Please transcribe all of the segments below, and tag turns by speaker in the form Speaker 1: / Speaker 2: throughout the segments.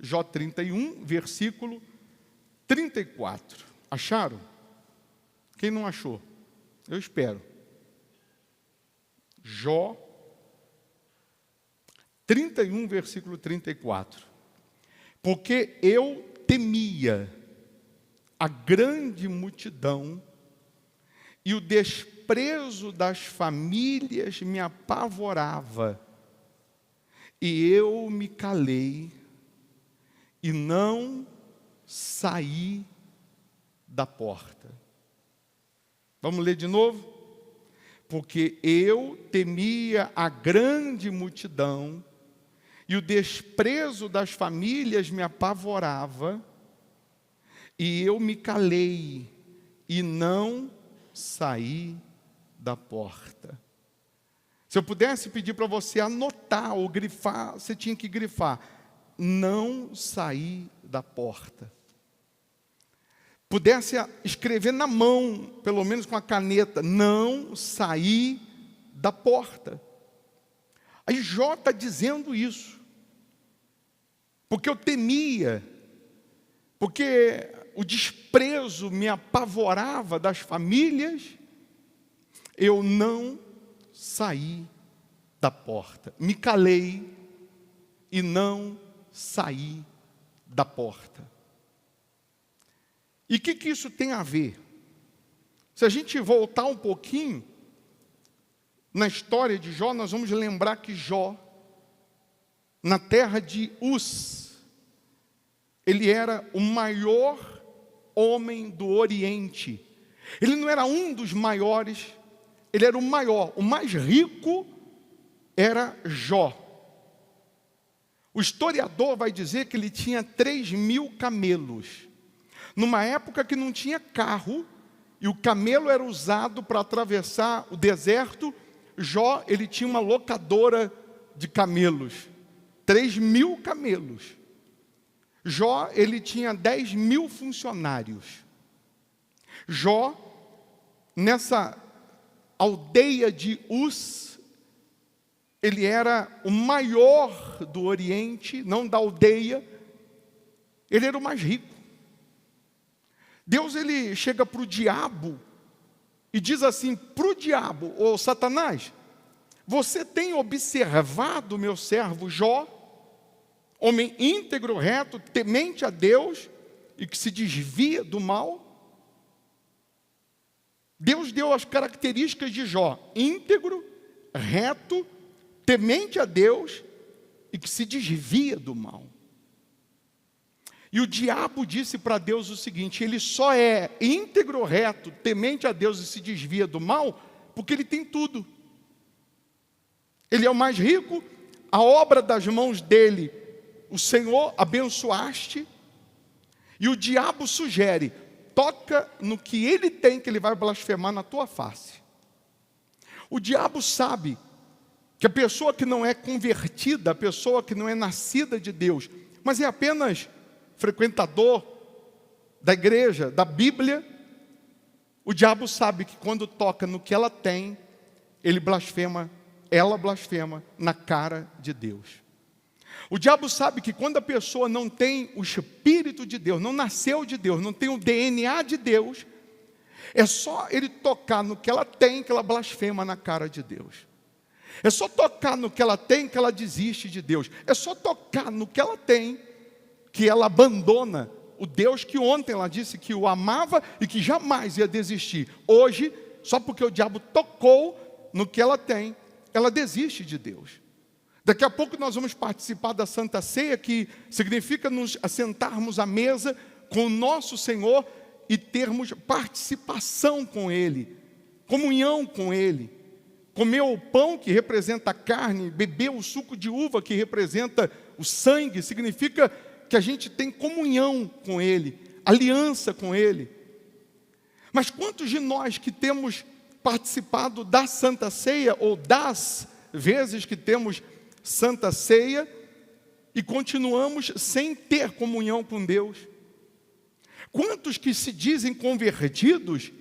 Speaker 1: Jó 31, versículo 34. Acharam? Quem não achou? Eu espero. Jó 31, versículo 34. Porque eu temia a grande multidão e o desprezo das famílias me apavorava, e eu me calei e não saí da porta. Vamos ler de novo? Porque eu temia a grande multidão e o desprezo das famílias me apavorava, e eu me calei e não saí da porta. Se eu pudesse pedir para você anotar ou grifar, você tinha que grifar: não saí da porta. Pudesse escrever na mão, pelo menos com a caneta: não saí da porta. Aí Jó está dizendo isso. Porque eu temia, porque o desprezo me apavorava das famílias, eu não saí da porta. Me calei e não saí da porta. E o que isso tem a ver? Se a gente voltar um pouquinho na história de Jó, nós vamos lembrar que Jó, na terra de Uz, ele era o maior homem do Oriente. Ele não era um dos maiores, ele era o maior. O mais rico era Jó. O historiador vai dizer que ele tinha 3.000 camelos. Numa época que não tinha carro, e o camelo era usado para atravessar o deserto, Jó, ele tinha uma locadora de camelos. 3.000 camelos. Jó, ele tinha 10.000 funcionários. Jó, nessa aldeia de Uz, ele era o maior do Oriente, não da aldeia, ele era o mais rico. Deus, ele chega para o diabo e diz assim para o diabo: ô Satanás, você tem observado meu servo Jó, homem íntegro, reto, temente a Deus e que se desvia do mal? Deus deu as características de Jó: íntegro, reto, temente a Deus e que se desvia do mal. E o diabo disse para Deus o seguinte: ele só é íntegro, reto, temente a Deus e se desvia do mal porque ele tem tudo. Ele é o mais rico, a obra das mãos dele o Senhor abençoaste, e o diabo sugere: toca no que ele tem, que ele vai blasfemar na tua face. O diabo sabe que a pessoa que não é convertida, a pessoa que não é nascida de Deus, mas é apenas frequentador da igreja, da Bíblia, o diabo sabe que quando toca no que ela tem, ela blasfema na cara de Deus. O diabo sabe que quando a pessoa não tem o Espírito de Deus, não nasceu de Deus, não tem o DNA de Deus, é só ele tocar no que ela tem, que ela blasfema na cara de Deus. É só tocar no que ela tem, que ela desiste de Deus. É só tocar no que ela tem, que ela abandona o Deus que ontem ela disse que o amava e que jamais ia desistir. Hoje, só porque o diabo tocou no que ela tem, ela desiste de Deus. Daqui a pouco nós vamos participar da Santa Ceia, que significa nos assentarmos à mesa com o nosso Senhor e termos participação com Ele, comunhão com Ele. Comer o pão, que representa a carne, beber o suco de uva, que representa o sangue, significa que a gente tem comunhão com Ele, aliança com Ele. Mas quantos de nós que temos participado da Santa Ceia, ou das vezes que temos Santa Ceia, e continuamos sem ter comunhão com Deus? Quantos que se dizem convertidos,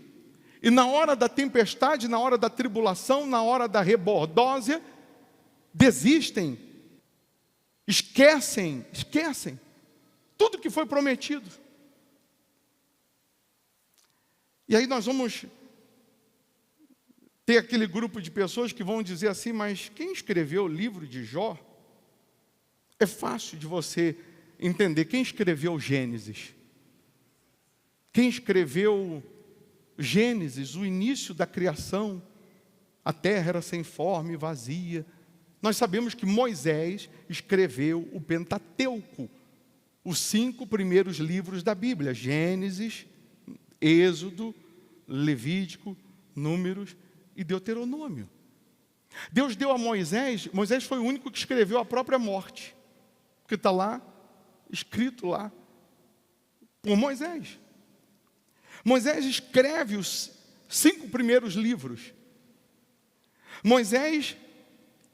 Speaker 1: e na hora da tempestade, na hora da tribulação, na hora da rebordósia, desistem, esquecem tudo que foi prometido. E aí nós vamos ter aquele grupo de pessoas que vão dizer assim, mas quem escreveu o livro de Jó? É fácil de você entender. Quem escreveu Gênesis? Quem escreveu Gênesis, o início da criação? A terra era sem forma e vazia. Nós sabemos que Moisés escreveu o Pentateuco, os 5 primeiros livros da Bíblia: Gênesis, Êxodo, Levítico, Números e Deuteronômio. Deus deu a Moisés foi o único que escreveu a própria morte, porque está lá, escrito lá, por Moisés. Moisés escreve os 5 primeiros livros. Moisés,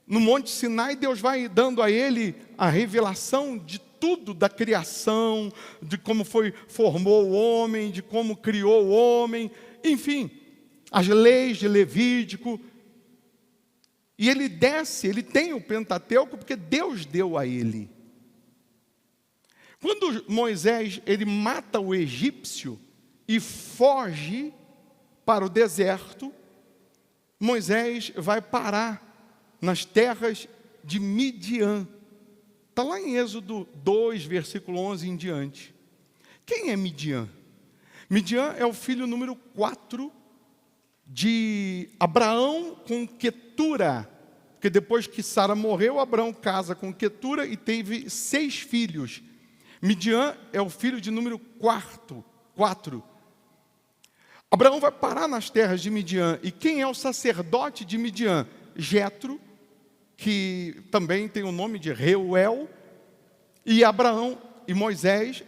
Speaker 1: no Monte Sinai, Deus vai dando a ele a revelação de tudo da criação, de como formou o homem, de como criou o homem, enfim, as leis de Levítico. E ele desce, ele tem o Pentateuco porque Deus deu a ele. Quando Moisés, ele mata o egípcio e foge para o deserto, Moisés vai parar nas terras de Midian. Está lá em Êxodo 2, versículo 11 em diante. Quem é Midian? Midian é o filho número 4 de Abraão com Quetura. Porque depois que Sara morreu, Abraão casa com Quetura e teve 6 filhos. Midian é o filho de número 4. Abraão vai parar nas terras de Midian. E quem é o sacerdote de Midian? Jetro, que também tem o nome de Reuel. E Abraão e Moisés,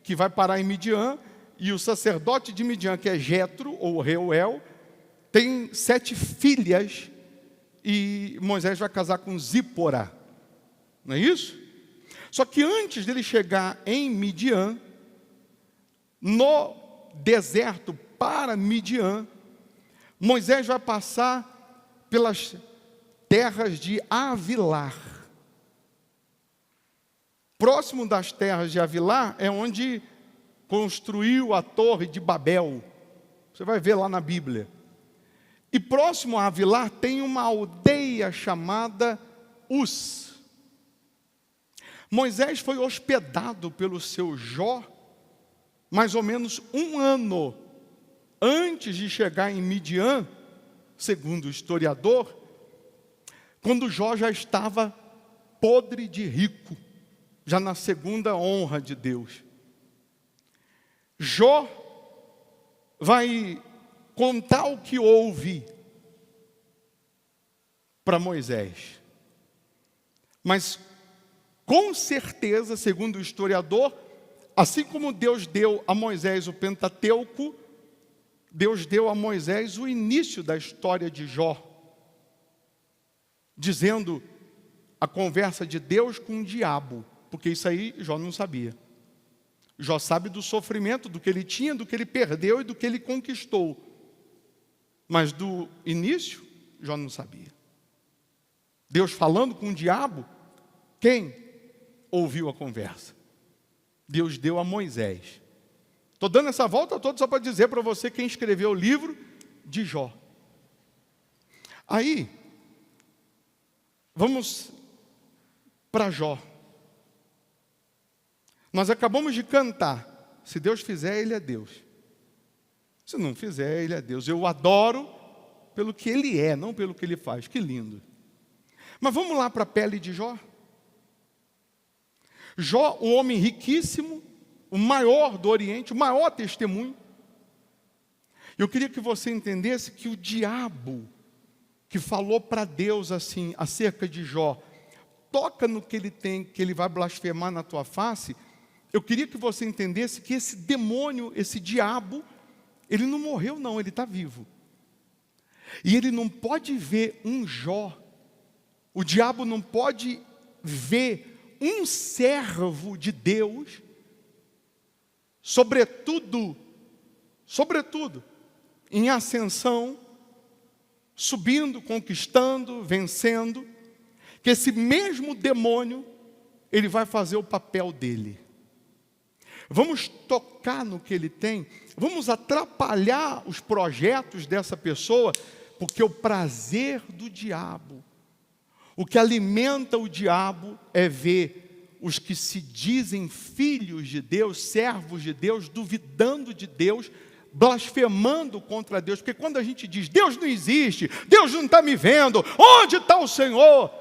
Speaker 1: que vai parar em Midian. E o sacerdote de Midian, que é Jetro, ou Reuel, tem 7 filhas. E Moisés vai casar com Zípora. Não é isso? Só que antes dele chegar em Midian, no deserto para Midian, Moisés vai passar pelas terras de Avilar. Próximo das terras de Avilar é onde construiu a torre de Babel. Você vai ver lá na Bíblia. E próximo a Avilar tem uma aldeia chamada Uz. Moisés foi hospedado pelo seu Jó mais ou menos 1 ano antes de chegar em Midian, segundo o historiador, quando Jó já estava podre de rico, já na segunda honra de Deus. Jó vai contar o que houve para Moisés. Mas, com certeza, segundo o historiador, assim como Deus deu a Moisés o Pentateuco, Deus deu a Moisés o início da história de Jó, dizendo a conversa de Deus com o diabo, porque isso aí Jó não sabia. Jó sabe do sofrimento, do que ele tinha, do que ele perdeu e do que ele conquistou. Mas do início, Jó não sabia. Deus falando com o diabo, quem ouviu a conversa? Deus deu a Moisés. Estou dando essa volta toda só para dizer para você quem escreveu o livro de Jó. Aí, vamos para Jó. Nós acabamos de cantar. Se Deus fizer, Ele é Deus. Se não fizer, Ele é Deus. Eu o adoro pelo que Ele é, não pelo que Ele faz. Que lindo. Mas vamos lá para a pele de Jó. Jó, o homem riquíssimo, o maior do Oriente, o maior testemunho. Eu queria que você entendesse que o diabo que falou para Deus assim, acerca de Jó, toca no que ele tem, que ele vai blasfemar na tua face. Eu queria que você entendesse que esse demônio, esse diabo, ele não morreu não, ele está vivo. E ele não pode ver um Jó. O diabo não pode ver um servo de Deus, sobretudo, em ascensão, subindo, conquistando, vencendo, que esse mesmo demônio, ele vai fazer o papel dele. vamos tocar no que ele tem, vamos atrapalhar os projetos dessa pessoa, porque o prazer do diabo, o que alimenta o diabo é ver os que se dizem filhos de Deus, servos de Deus, duvidando de Deus, blasfemando contra Deus, porque quando a gente diz, Deus não existe, Deus não está me vendo, onde está o Senhor?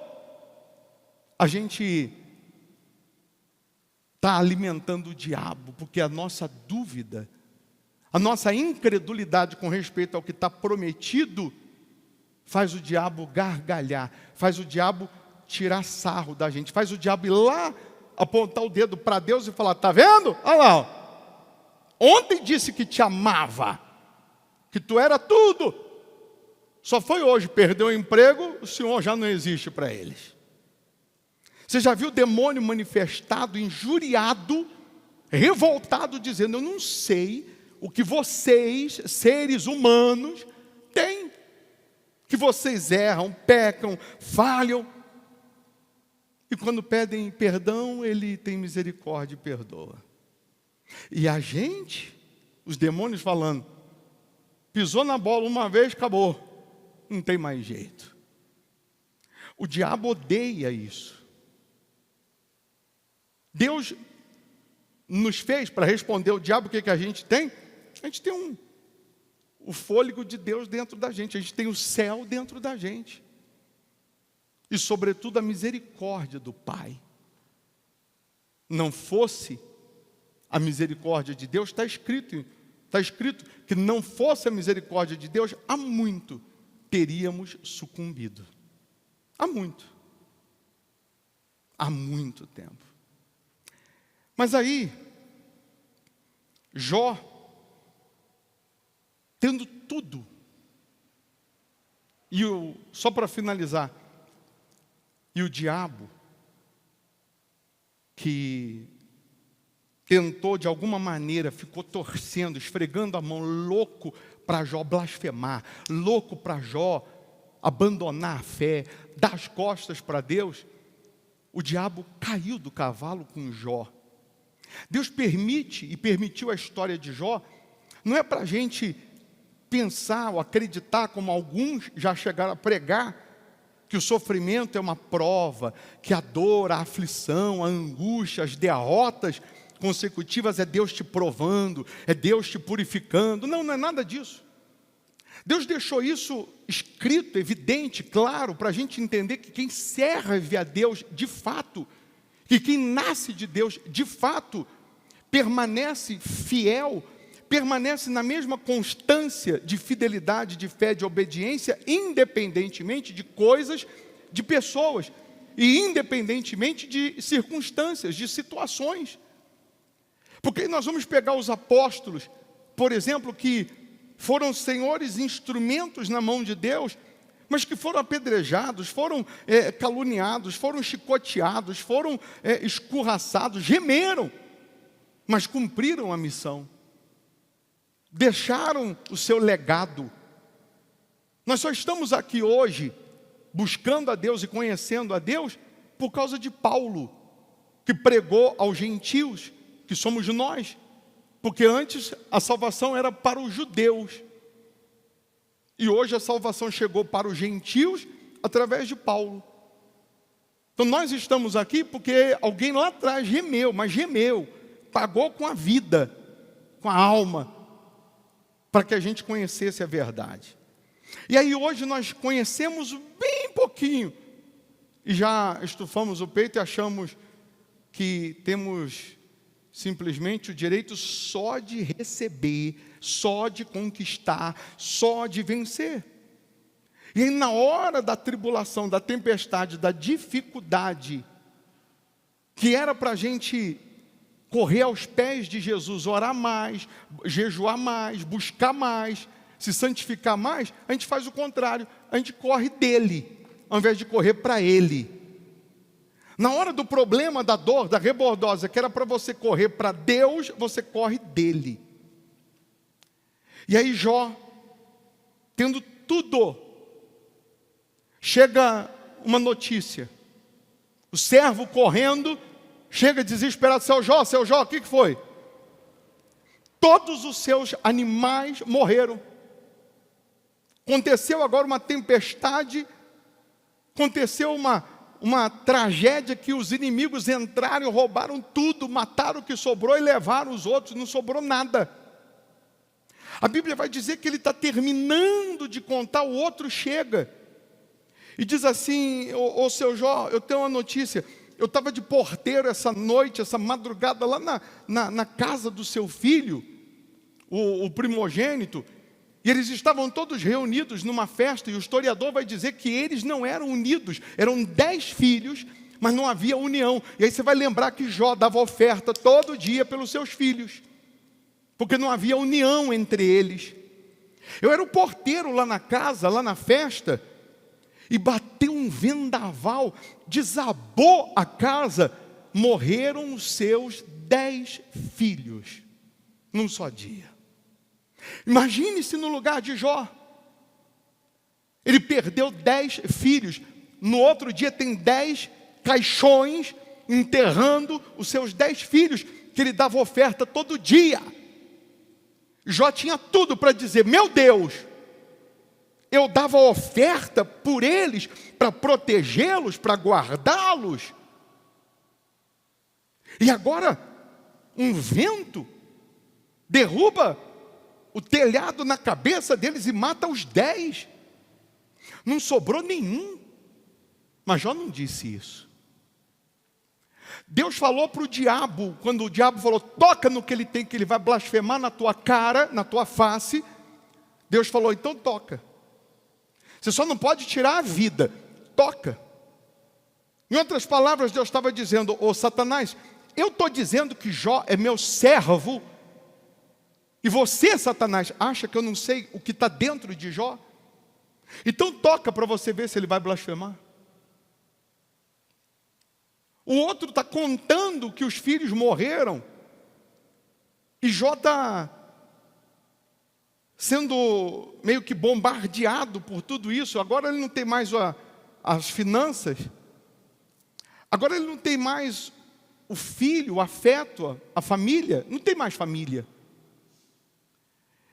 Speaker 1: A gente está alimentando o diabo, porque a nossa dúvida, a nossa incredulidade com respeito ao que está prometido, faz o diabo gargalhar, faz o diabo tirar sarro da gente, faz o diabo ir lá, apontar o dedo para Deus e falar, está vendo? Olha lá, ó. Ontem disse que te amava, que tu era tudo, só foi hoje, perdeu o emprego, o Senhor já não existe para eles. Você já viu o demônio manifestado, injuriado, revoltado, dizendo, eu não sei o que vocês, seres humanos, têm, que vocês erram, pecam, falham, e quando pedem perdão, ele tem misericórdia e perdoa. E a gente, os demônios falando, pisou na bola uma vez, acabou, não tem mais jeito. O diabo odeia isso. Deus nos fez para responder o diabo, o que a gente tem? A gente tem o fôlego de Deus dentro da gente, a gente tem o céu dentro da gente. E sobretudo a misericórdia do Pai. Não fosse a misericórdia de Deus, está escrito que não fosse a misericórdia de Deus, há muito teríamos sucumbido. Há muito tempo. Mas aí, Jó, tendo tudo, e só para finalizar, e o diabo, que tentou de alguma maneira, ficou torcendo, esfregando a mão, louco para Jó blasfemar, louco para Jó abandonar a fé, dar as costas para Deus, o diabo caiu do cavalo com Jó. Deus permite e permitiu a história de Jó, não é para a gente pensar ou acreditar, como alguns já chegaram a pregar, que o sofrimento é uma prova, que a dor, a aflição, a angústia, as derrotas consecutivas é Deus te provando, é Deus te purificando. Não é nada disso. Deus deixou isso escrito, evidente, claro, para a gente entender que quem serve a Deus de fato, que quem nasce de Deus de fato, permanece fiel, permanece na mesma constância de fidelidade, de fé, de obediência, independentemente de coisas, de pessoas, e independentemente de circunstâncias, de situações. Porque nós vamos pegar os apóstolos, por exemplo, que foram senhores instrumentos na mão de Deus, mas que foram apedrejados, foram caluniados, foram chicoteados, foram escorraçados, gemeram, mas cumpriram a missão. Deixaram o seu legado. Nós só estamos aqui hoje, buscando a Deus e conhecendo a Deus, por causa de Paulo, que pregou aos gentios, que somos nós, porque antes a salvação era para os judeus, e hoje a salvação chegou para os gentios, através de Paulo. Então nós estamos aqui porque alguém lá atrás gemeu, mas gemeu, pagou com a vida, com a alma, para que a gente conhecesse a verdade. E aí hoje nós conhecemos bem pouquinho, e já estufamos o peito e achamos que temos simplesmente o direito só de receber, só de conquistar, só de vencer. E aí, na hora da tribulação, da tempestade, da dificuldade, que era para a gente correr aos pés de Jesus, orar mais, jejuar mais, buscar mais, se santificar mais, a gente faz o contrário, a gente corre dele, ao invés de correr para ele. Na hora do problema, da dor, da rebordosa, que era para você correr para Deus, você corre dele. E aí Jó, tendo tudo, chega uma notícia. O servo correndo, chega desesperado, seu Jó, o que foi? todos os seus animais morreram. Aconteceu agora uma tempestade, aconteceu uma tragédia que os inimigos entraram, roubaram tudo, mataram o que sobrou e levaram os outros, não sobrou nada. A Bíblia vai dizer que ele está terminando de contar, o outro chega e diz assim: ô seu Jó, eu tenho uma notícia, eu estava de porteiro essa noite, essa madrugada, lá na casa do seu filho, o primogênito, e eles estavam todos reunidos numa festa, e o historiador vai dizer que eles não eram unidos, eram 10 filhos, mas não havia união. E aí você vai lembrar que Jó dava oferta todo dia pelos seus filhos, porque não havia união entre eles. Eu era o porteiro lá na casa, lá na festa, e bateu um vendaval, desabou a casa, morreram os seus 10 filhos, num só dia. Imagine-se no lugar de Jó. Ele perdeu 10 filhos. No outro dia tem 10 caixões enterrando os seus 10 filhos, que ele dava oferta todo dia. Jó tinha tudo para dizer: meu Deus, eu dava oferta por eles, para protegê-los, para guardá-los. E agora, um vento derruba o telhado na cabeça deles e mata os 10. Não sobrou nenhum. Mas Jó não disse isso. Deus falou para o diabo, quando o diabo falou: toca no que ele tem, que ele vai blasfemar na tua cara, na tua face. Deus falou: então toca. Você só não pode tirar a vida, toca. Em outras palavras, Deus estava dizendo: ô Satanás, eu estou dizendo que Jó é meu servo, e você, Satanás, acha que eu não sei o que está dentro de Jó? Então toca para você ver se ele vai blasfemar. O outro está contando que os filhos morreram, e Jó está sendo meio que bombardeado por tudo isso. Agora ele não tem mais as finanças, agora ele não tem mais o filho, o afeto, a família, não tem mais família.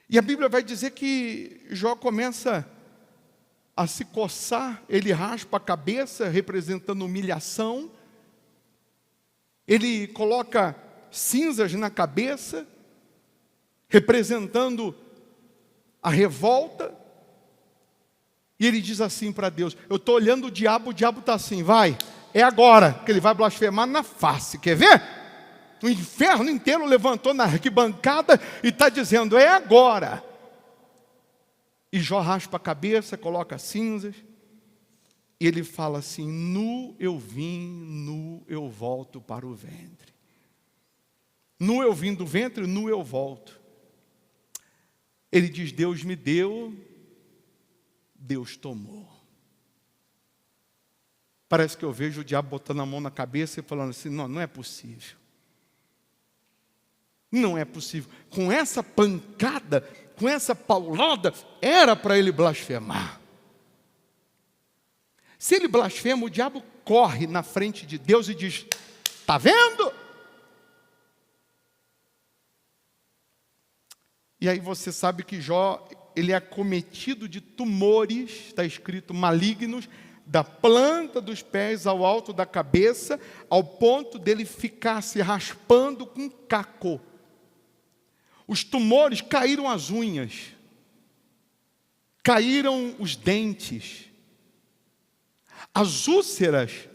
Speaker 1: E a Bíblia vai dizer que Jó começa a se coçar, ele raspa a cabeça, representando humilhação. Ele coloca cinzas na cabeça, representando a revolta. E ele diz assim para Deus: eu estou olhando o diabo está assim: vai, é agora que ele vai blasfemar na face, quer ver? O inferno inteiro levantou na arquibancada e está dizendo: é agora. E Jó raspa a cabeça, coloca cinzas, e ele fala assim: nu eu vim, nu eu volto para o ventre. Nu eu vim do ventre, nu eu volto. Ele diz: Deus me deu, Deus tomou. Parece que eu vejo o diabo botando a mão na cabeça e falando assim: não é possível. Não é possível. Com essa pancada, com essa paulada, era para ele blasfemar. Se ele blasfema, o diabo corre na frente de Deus e diz: está vendo? E aí você sabe que Jó, ele é acometido de tumores, está escrito malignos, da planta dos pés ao alto da cabeça, ao ponto dele ficar se raspando com caco. Os tumores caíram as unhas, caíram os dentes, as úlceras.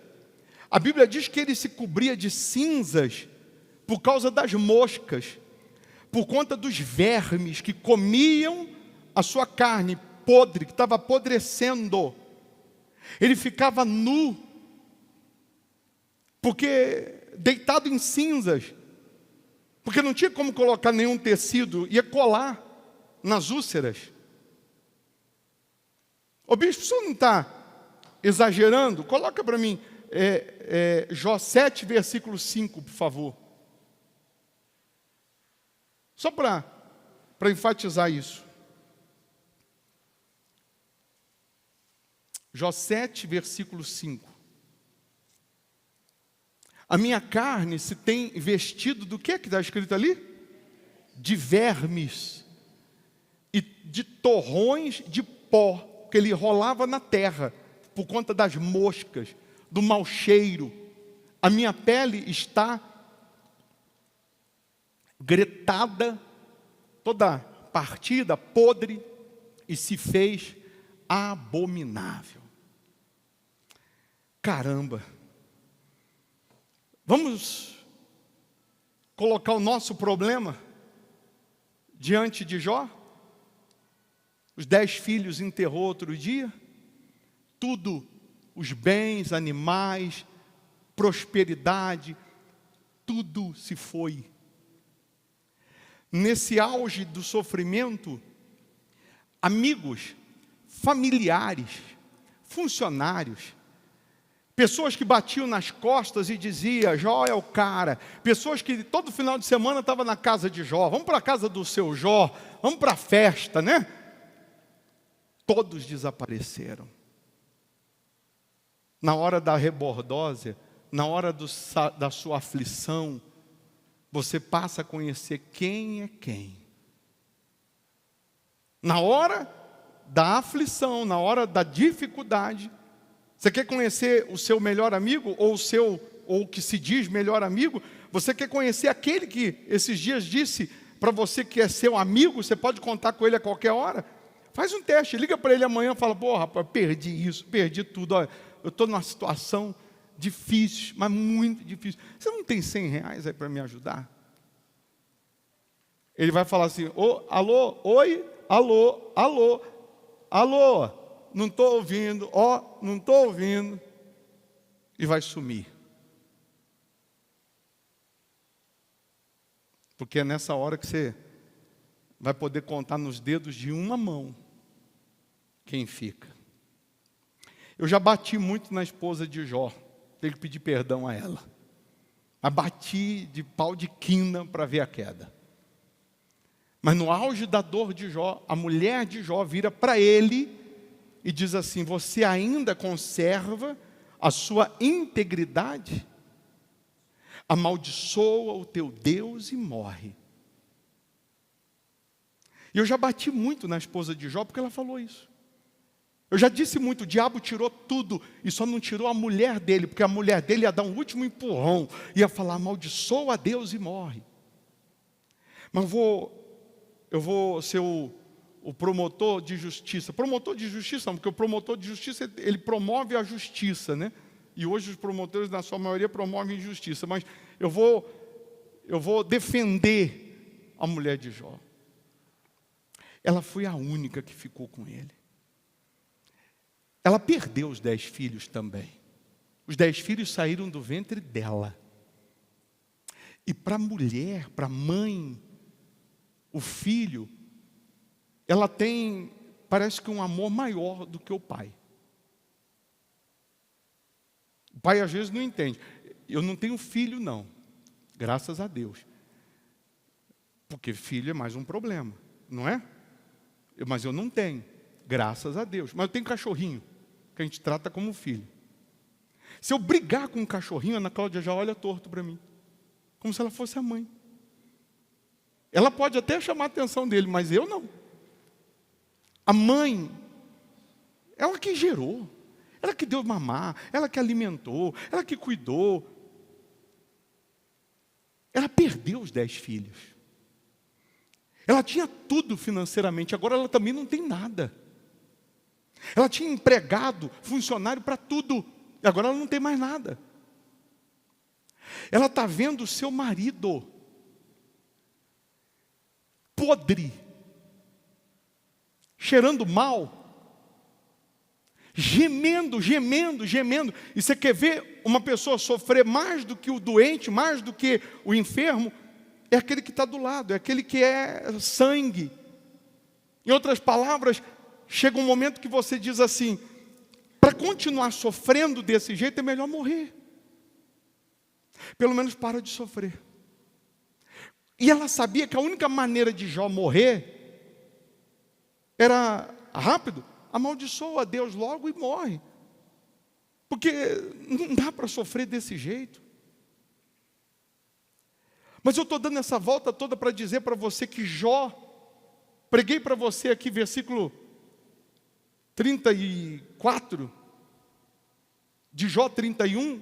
Speaker 1: A Bíblia diz que ele se cobria de cinzas por causa das moscas, por conta dos vermes que comiam a sua carne podre, que estava apodrecendo. Ele ficava nu, porque deitado em cinzas, porque não tinha como colocar nenhum tecido, ia colar nas úlceras. Ô bispo, o senhor não está exagerando? Coloca para mim Jó 7, versículo 5, por favor. Só para enfatizar isso. Jó 7, versículo 5. A minha carne se tem vestido do que está escrito ali? de vermes e de torrões de pó que ele rolava na terra por conta das moscas, do mau cheiro. A minha pele está gretada, toda partida, podre, e se fez abominável. Caramba! Vamos colocar o nosso problema diante de Jó? Os 10 filhos enterrou outro dia, tudo, os bens, animais, prosperidade, tudo se foi. Nesse auge do sofrimento, amigos, familiares, funcionários, pessoas que batiam nas costas e diziam, Jó é o cara. Pessoas que todo final de semana estavam na casa de Jó. Vamos para a casa do seu Jó, vamos para a festa, né? Todos desapareceram. Na hora da rebordose, na hora da sua aflição, você passa a conhecer quem é quem. Na hora da aflição, na hora da dificuldade, você quer conhecer o seu melhor amigo, ou o que se diz melhor amigo? Você quer conhecer aquele que esses dias disse para você que é seu amigo, você pode contar com ele a qualquer hora? Faz um teste, liga para ele amanhã e fala, pô, rapaz, perdi isso, perdi tudo, olha, eu estou numa situação difícil, mas muito difícil. Você não tem 100 reais aí para me ajudar? Ele vai falar assim, alô, oi, alô, alô, alô, não estou ouvindo, não estou ouvindo, e vai sumir. Porque é nessa hora que você vai poder contar nos dedos de uma mão quem fica. Eu já bati muito na esposa de Jó, tenho que pedir perdão a ela. Mas bati de pau de quina para ver a queda. Mas no auge da dor de Jó, a mulher de Jó vira para ele e diz assim, você ainda conserva a sua integridade? Amaldiçoa o teu Deus e morre. E eu já bati muito na esposa de Jó porque ela falou isso. Eu já disse muito, o diabo tirou tudo e só não tirou a mulher dele, porque a mulher dele ia dar um último empurrão, ia falar, amaldiçoa a Deus e morre. Mas eu vou ser o promotor de justiça. Promotor de justiça não, porque o promotor de justiça, ele promove a justiça, né? E hoje os promotores, na sua maioria, promovem justiça. Mas eu vou defender a mulher de Jó. Ela foi a única que ficou com ele. Ela perdeu os 10 filhos também. Os 10 filhos saíram do ventre dela. E para a mulher, para a mãe, o filho, ela tem, parece que um amor maior do que o pai. O pai às vezes não entende. Eu não tenho filho não, graças a Deus. Porque filho é mais um problema, não é? Mas eu não tenho, graças a Deus. Mas eu tenho cachorrinho, que a gente trata como filho. Se eu brigar com um cachorrinho, a Ana Cláudia já olha torto para mim. Como se ela fosse a mãe. Ela pode até chamar a atenção dele, mas eu não. A mãe, ela que gerou, ela que deu mamar, ela que alimentou, ela que cuidou. Ela perdeu os 10 filhos. Ela tinha tudo financeiramente, agora ela também não tem nada. Ela tinha empregado, funcionário para tudo, e agora ela não tem mais nada. Ela está vendo o seu marido podre, cheirando mal, gemendo. E você quer ver uma pessoa sofrer mais do que o doente, mais do que o enfermo? É aquele que está do lado, é aquele que é sangue. Em outras palavras, chega um momento que você diz assim, para continuar sofrendo desse jeito é melhor morrer. Pelo menos para de sofrer. E ela sabia que a única maneira de Jó morrer era rápido, amaldiçoa a Deus logo e morre. Porque não dá para sofrer desse jeito. Mas eu estou dando essa volta toda para dizer para você que Jó, preguei para você aqui, versículo 34, de Jó 31,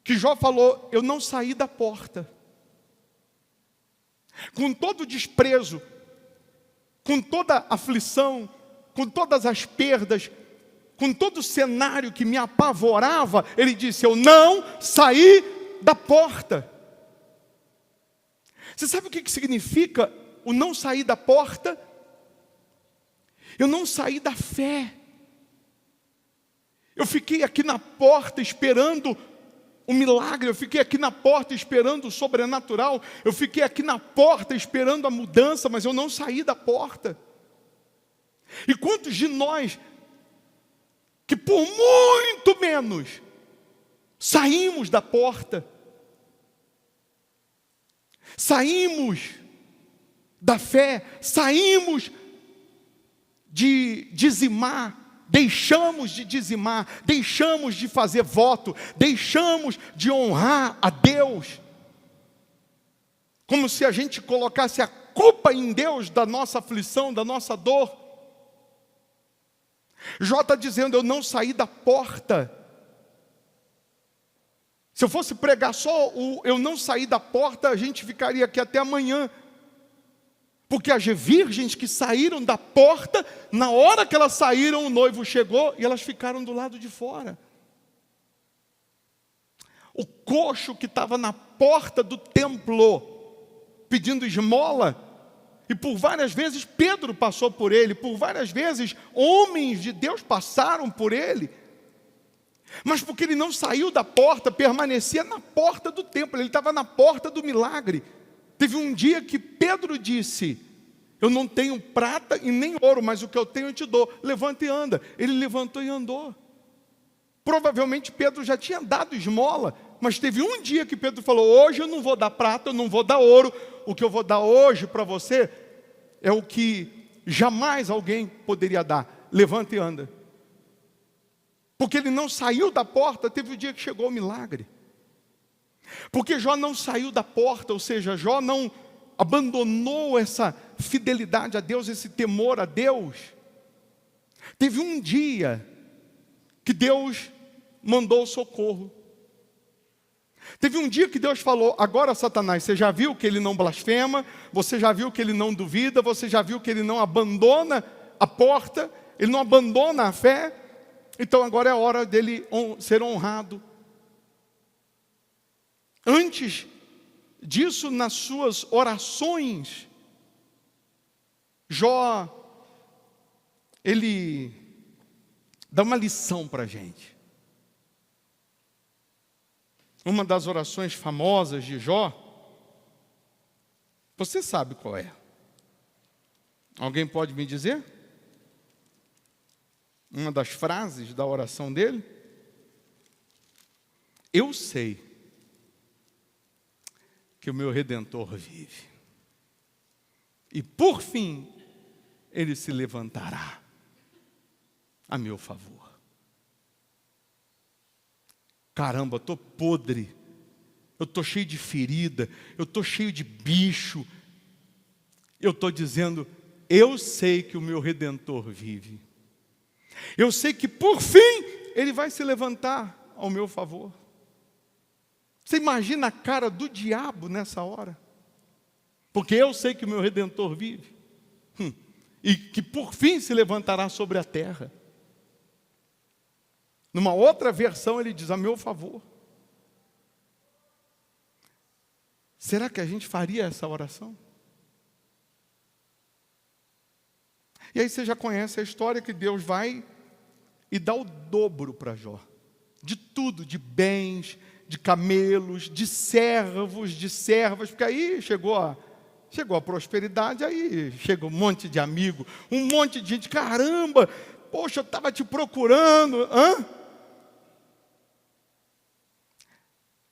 Speaker 1: que Jó falou: eu não saí da porta. Com todo o desprezo, com toda a aflição, com todas as perdas, com todo o cenário que me apavorava, ele disse: eu não saí da porta. Você sabe o que significa o não sair da porta? Eu não saí da fé. Eu fiquei aqui na porta esperando o milagre, eu fiquei aqui na porta esperando o sobrenatural, eu fiquei aqui na porta esperando a mudança, mas eu não saí da porta. E quantos de nós, que por muito menos, saímos da porta, saímos da fé, saímos de dizimar, deixamos de dizimar, deixamos de fazer voto, deixamos de honrar a Deus, como se a gente colocasse a culpa em Deus da nossa aflição, da nossa dor. Jó está dizendo: eu não saí da porta. Se eu fosse pregar só o eu não saí da porta, a gente ficaria aqui até amanhã. Porque as virgens que saíram da porta, na hora que elas saíram, o noivo chegou e elas ficaram do lado de fora. O coxo que estava na porta do templo, pedindo esmola, e por várias vezes Pedro passou por ele, por várias vezes homens de Deus passaram por ele, mas porque ele não saiu da porta, permanecia na porta do templo, ele estava na porta do milagre. Teve um dia que Pedro disse: eu não tenho prata e nem ouro, mas o que eu tenho eu te dou, levanta e anda. Ele levantou e andou. Provavelmente Pedro já tinha dado esmola, mas teve um dia que Pedro falou: hoje eu não vou dar prata, eu não vou dar ouro, o que eu vou dar hoje para você é o que jamais alguém poderia dar, levanta e anda. Porque ele não saiu da porta, teve o dia que chegou o milagre. Porque Jó não saiu da porta, ou seja, Jó não abandonou essa fidelidade a Deus, esse temor a Deus. Teve um dia que Deus mandou socorro. Teve um dia que Deus falou: agora, Satanás, você já viu que ele não blasfema, você já viu que ele não duvida, você já viu que ele não abandona a porta, ele não abandona a fé, então agora é a hora dele ser honrado. Antes disso, nas suas orações, Jó, ele dá uma lição para a gente. Uma das orações famosas de Jó, você sabe qual é? Alguém pode me dizer? Uma das frases da oração dele? Eu sei que o meu Redentor vive, e por fim ele se levantará a meu favor. Caramba, eu estou podre, eu estou cheio de ferida, eu estou cheio de bicho. Eu estou dizendo: eu sei que o meu Redentor vive, eu sei que por fim ele vai se levantar ao meu favor. Você imagina a cara do diabo nessa hora? Porque eu sei que o meu Redentor vive, e que por fim se levantará sobre a terra. Numa outra versão ele diz: a meu favor. Será que a gente faria essa oração? E aí você já conhece a história que Deus vai e dá o dobro para Jó. De tudo, de bens, de camelos, de servos, de servas, porque aí chegou a prosperidade, aí chega um monte de amigo, um monte de gente: caramba, poxa, eu estava te procurando,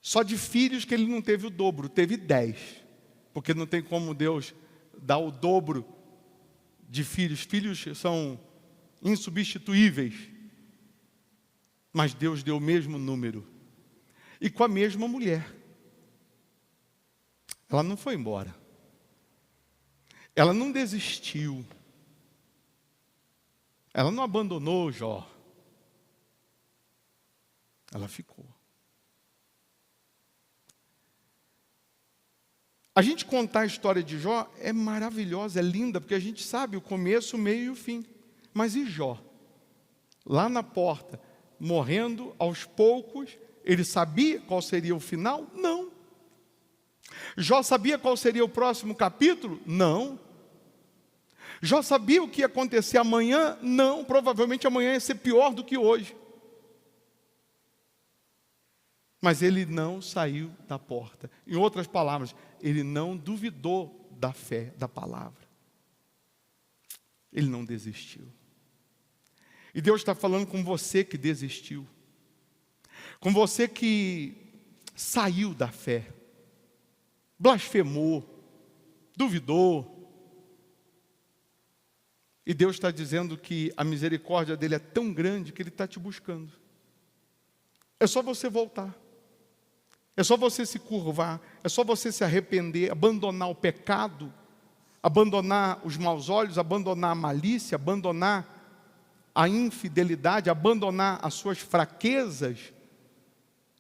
Speaker 1: Só de filhos que ele não teve o dobro, teve 10, porque não tem como Deus dar o dobro de filhos. Filhos são insubstituíveis, mas Deus deu o mesmo número, e com a mesma mulher. ela não foi embora. Ela não desistiu. Ela não abandonou Jó. Ela ficou. A gente contar a história de Jó é maravilhosa, é linda, porque a gente sabe o começo, o meio e o fim. Mas e Jó? Lá na porta, morrendo aos poucos, ele sabia qual seria o final? Não. Jó sabia qual seria o próximo capítulo? Não. Jó sabia o que ia acontecer amanhã? Não. Provavelmente amanhã ia ser pior do que hoje. Mas ele não saiu da porta. Em outras palavras, ele não duvidou da fé, da palavra. Ele não desistiu. E Deus está falando com você que desistiu. Com você que saiu da fé. Blasfemou. Duvidou. E Deus está dizendo que a misericórdia dele é tão grande que ele está te buscando. É só você voltar. É só você se curvar, é só você se arrepender, abandonar o pecado, abandonar os maus olhos, abandonar a malícia, abandonar a infidelidade, abandonar as suas fraquezas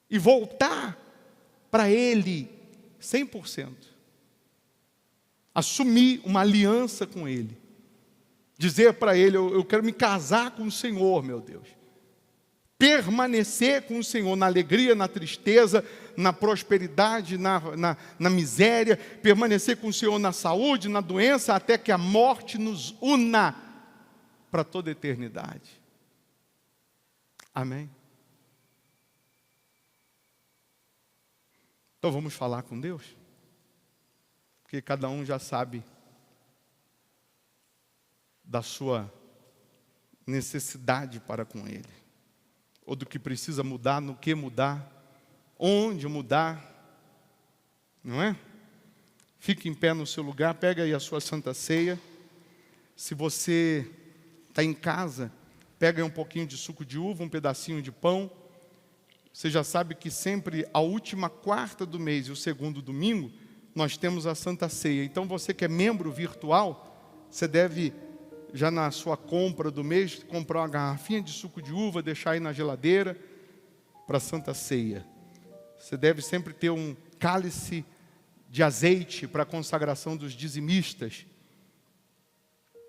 Speaker 1: e voltar para Ele 100%. Assumir uma aliança com Ele. Dizer para Ele, eu quero me casar com o Senhor, meu Deus. Permanecer com o Senhor na alegria, na tristeza, na prosperidade, na miséria, permanecer com o Senhor na saúde, na doença, até que a morte nos una para toda a eternidade. Amém? Então vamos falar com Deus? Porque cada um já sabe da sua necessidade para com Ele. Ou do que precisa mudar, no que mudar, onde mudar, não é? Fique em pé no seu lugar, pega aí a sua Santa Ceia. Se você está em casa, pega aí um pouquinho de suco de uva, um pedacinho de pão. Você já sabe que sempre a última quarta do mês e o segundo domingo, nós temos a Santa Ceia. Então você que é membro virtual, você deve, já na sua compra do mês, comprar uma garrafinha de suco de uva, deixar aí na geladeira para a Santa Ceia. Você deve sempre ter um cálice de azeite para a consagração dos dizimistas.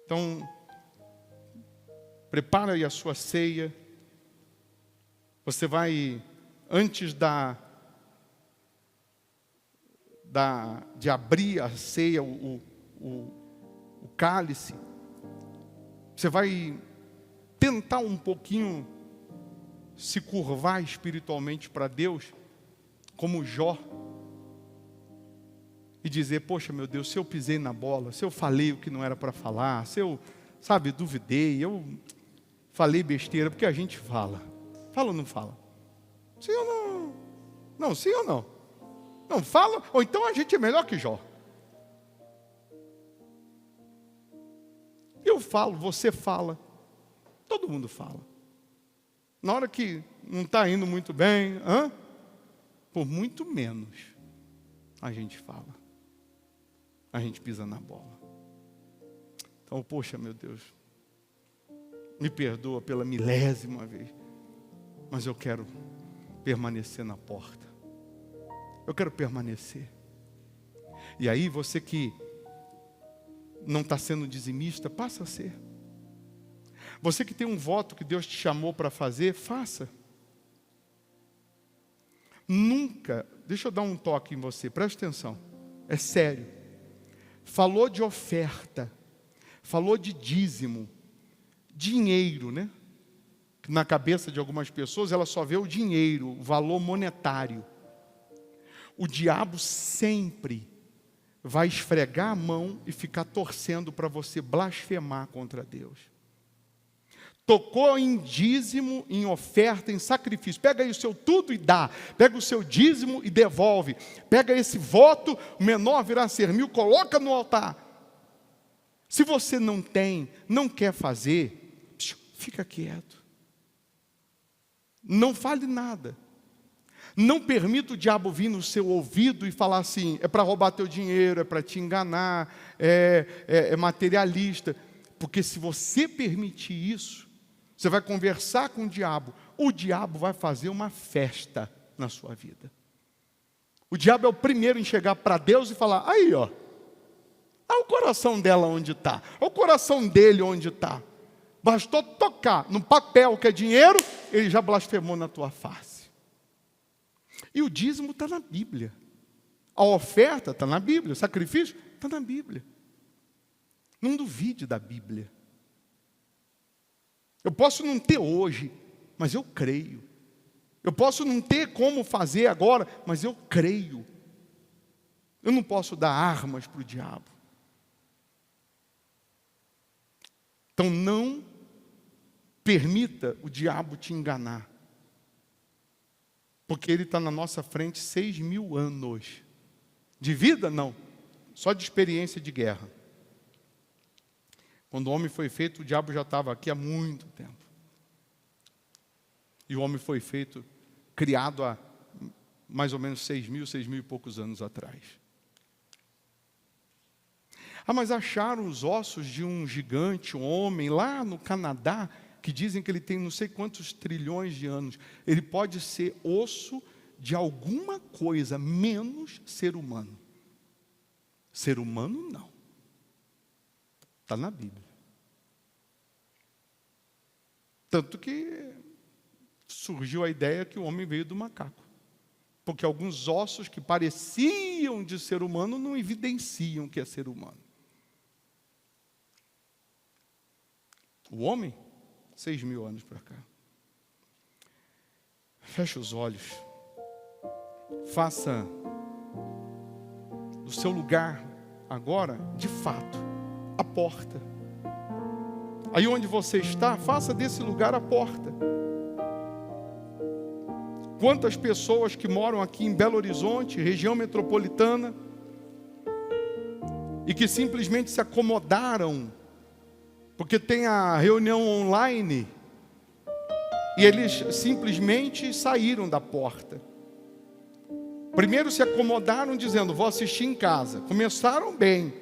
Speaker 1: Então, prepara aí a sua ceia. Você vai, antes de abrir a ceia, o cálice, você vai tentar um pouquinho se curvar espiritualmente para Deus, como Jó, e dizer, poxa meu Deus, se eu pisei na bola, se eu falei o que não era para falar, se eu, duvidei, eu falei besteira, porque a gente fala. Fala ou não fala? Sim ou não? Não, sim ou não? Não fala, ou então a gente é melhor que Jó. Eu falo, você fala, todo mundo fala. Na hora que não está indo muito bem, por muito menos a gente fala. A gente pisa na bola. Então, poxa, meu Deus, me perdoa pela milésima vez, mas eu quero permanecer na porta. Eu quero permanecer. E aí, você que não está sendo dizimista, passa a ser. Você que tem um voto que Deus te chamou para fazer, faça. Nunca, deixa eu dar um toque em você, presta atenção, é sério. Falou de oferta, falou de dízimo, dinheiro, né? Na cabeça de algumas pessoas, ela só vê o dinheiro, o valor monetário. O diabo sempre vai esfregar a mão e ficar torcendo para você blasfemar contra Deus. Tocou em dízimo, em oferta, em sacrifício. Pega aí o seu tudo e dá. Pega o seu dízimo e devolve. Pega esse voto, o menor virá ser 1000, coloca no altar. Se você não tem, não quer fazer, fica quieto. Não fale nada. Não permita o diabo vir no seu ouvido e falar assim: é para roubar teu dinheiro, é para te enganar, é materialista. Porque se você permitir isso, você vai conversar com o diabo vai fazer uma festa na sua vida. O diabo é o primeiro em chegar para Deus e falar: aí ó, olha o coração dela onde está, olha o coração dele onde está. Bastou tocar no papel que é dinheiro, ele já blasfemou na tua face. E o dízimo está na Bíblia. A oferta está na Bíblia. O sacrifício está na Bíblia. Não duvide da Bíblia. Eu posso não ter hoje, mas eu creio. Eu posso não ter como fazer agora, mas eu creio. Eu não posso dar armas para o diabo. Então não permita o diabo te enganar. Porque ele está na nossa frente 6.000 anos. De vida, não. Só de experiência de guerra. Quando o homem foi feito, o diabo já estava aqui há muito tempo. E o homem foi feito, criado há mais ou menos 6.000 e poucos anos atrás. Ah, mas acharam os ossos de um gigante, um homem, lá no Canadá, que dizem que ele tem não sei quantos trilhões de anos. Ele pode ser osso de alguma coisa, menos ser humano. Ser humano, não. Está na Bíblia. Tanto que surgiu a ideia que o homem veio do macaco. Porque alguns ossos que pareciam de ser humano não evidenciam que é ser humano. O homem, 6.000 anos para cá. Feche os olhos. Faça do seu lugar agora, de fato, a porta. Aí onde você está, faça desse lugar a porta. Quantas pessoas que moram aqui em Belo Horizonte, região metropolitana, e que simplesmente se acomodaram porque tem a reunião online, e eles simplesmente saíram da porta. Primeiro se acomodaram dizendo: vou assistir em casa. Começaram bem,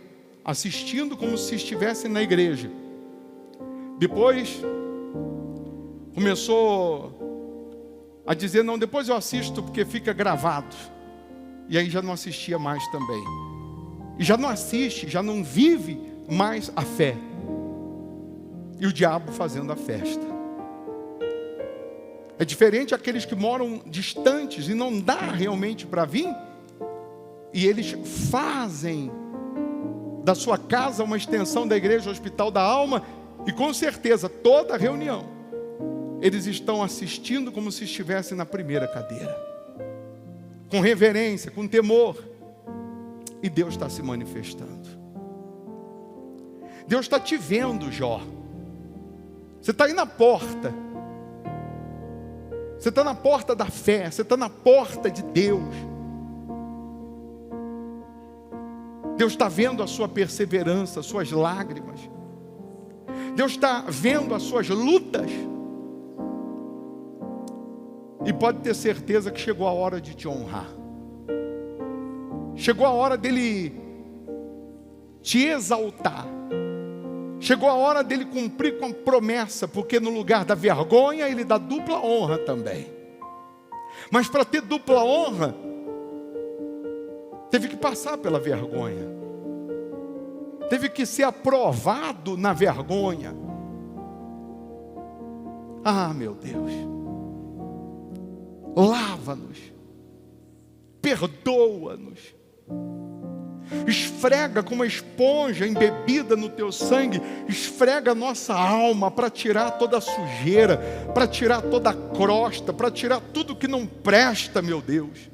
Speaker 1: assistindo como se estivessem na igreja. Depois começou a dizer: não, depois eu assisto porque fica gravado. E aí já não assistia mais também. E já não assiste, já não vive mais a fé. E o diabo fazendo a festa. É diferente aqueles que moram distantes e não dá realmente para vir. E eles fazem da sua casa uma extensão da igreja, hospital da alma. E com certeza, toda reunião, eles estão assistindo como se estivessem na primeira cadeira. Com reverência, com temor. E Deus está se manifestando. Deus está te vendo, Jó. Você está aí na porta. Você está na porta da fé. Você está na porta de Deus. Deus está vendo a sua perseverança, as suas lágrimas. Deus está vendo as suas lutas. E pode ter certeza que chegou a hora de te honrar. Chegou a hora dele te exaltar. Chegou a hora dele cumprir com a promessa, porque no lugar da vergonha, ele dá dupla honra também. Mas para ter dupla honra, teve que passar pela vergonha. Teve que ser aprovado na vergonha. Ah, meu Deus. Lava-nos. Perdoa-nos. Esfrega com uma esponja embebida no teu sangue, esfrega a nossa alma para tirar toda a sujeira, para tirar toda a crosta, para tirar tudo que não presta, meu Deus.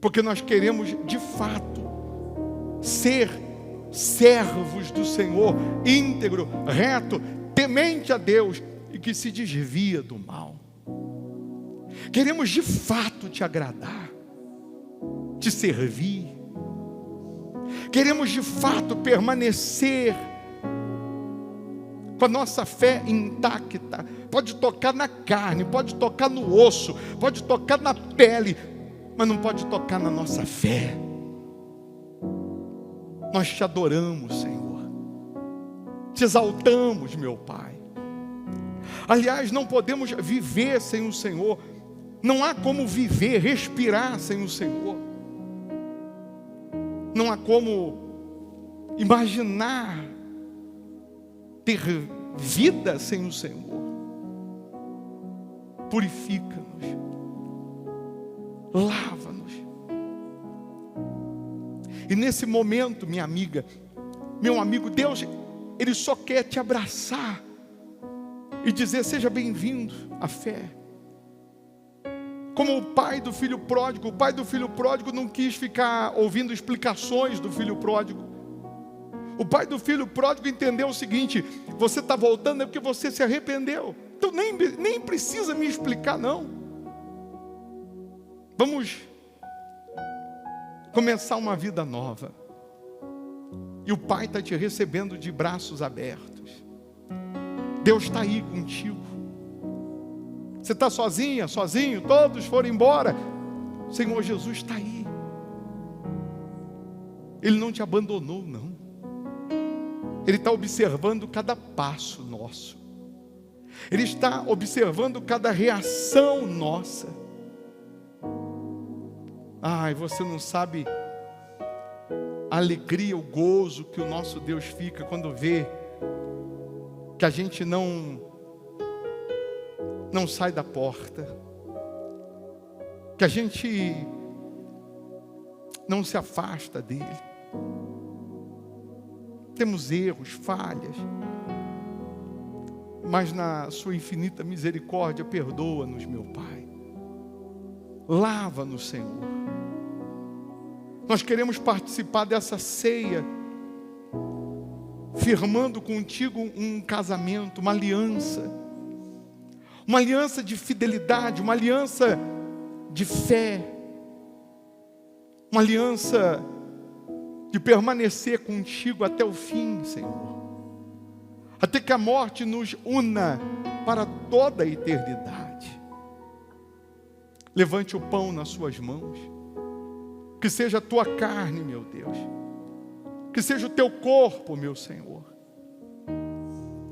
Speaker 1: Porque nós queremos de fato ser servos do Senhor, íntegro, reto, temente a Deus e que se desvia do mal. Queremos de fato te agradar, te servir. Queremos de fato permanecer com a nossa fé intacta. Pode tocar na carne, pode tocar no osso, pode tocar na pele, mas não pode tocar na nossa fé. Nós te adoramos, Senhor, te exaltamos, meu Pai. Aliás, não podemos viver sem o Senhor. Não há como viver, respirar sem o Senhor. Não há como imaginar ter vida sem o Senhor. Purifica-nos, lava-nos. E nesse momento, minha amiga, meu amigo, Deus, Ele só quer te abraçar e dizer: seja bem-vindo à fé. Como o pai do filho pródigo não quis ficar ouvindo explicações do filho pródigo. O pai do filho pródigo entendeu o seguinte: você está voltando é porque você se arrependeu. Então nem precisa me explicar, não. Vamos começar uma vida nova. E o Pai está te recebendo de braços abertos. Deus está aí contigo. Você está sozinha, sozinho, todos foram embora. O Senhor Jesus está aí. Ele não te abandonou, não. Ele está observando cada passo nosso. Ele está observando cada reação nossa. Ai, você não sabe a alegria, o gozo que o nosso Deus fica quando vê que a gente não sai da porta, que a gente não se afasta dele. Temos erros, falhas, mas na sua infinita misericórdia, perdoa-nos, meu Pai. Lava-nos, Senhor. Nós queremos participar dessa ceia, firmando contigo um casamento, uma aliança de fidelidade, uma aliança de fé, uma aliança de permanecer contigo até o fim, Senhor. Até que a morte nos una para toda a eternidade. Levante o pão nas suas mãos. Que seja a tua carne, meu Deus. Que seja o teu corpo, meu Senhor.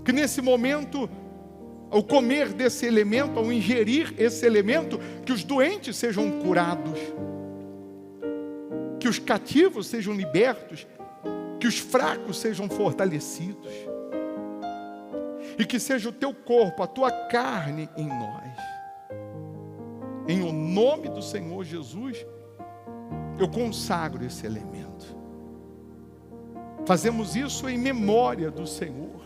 Speaker 1: Que nesse momento, ao comer desse elemento, ao ingerir esse elemento, que os doentes sejam curados. Que os cativos sejam libertos. Que os fracos sejam fortalecidos. E que seja o teu corpo, a tua carne em nós. Em o nome do Senhor Jesus, eu consagro esse elemento. Fazemos isso em memória do Senhor.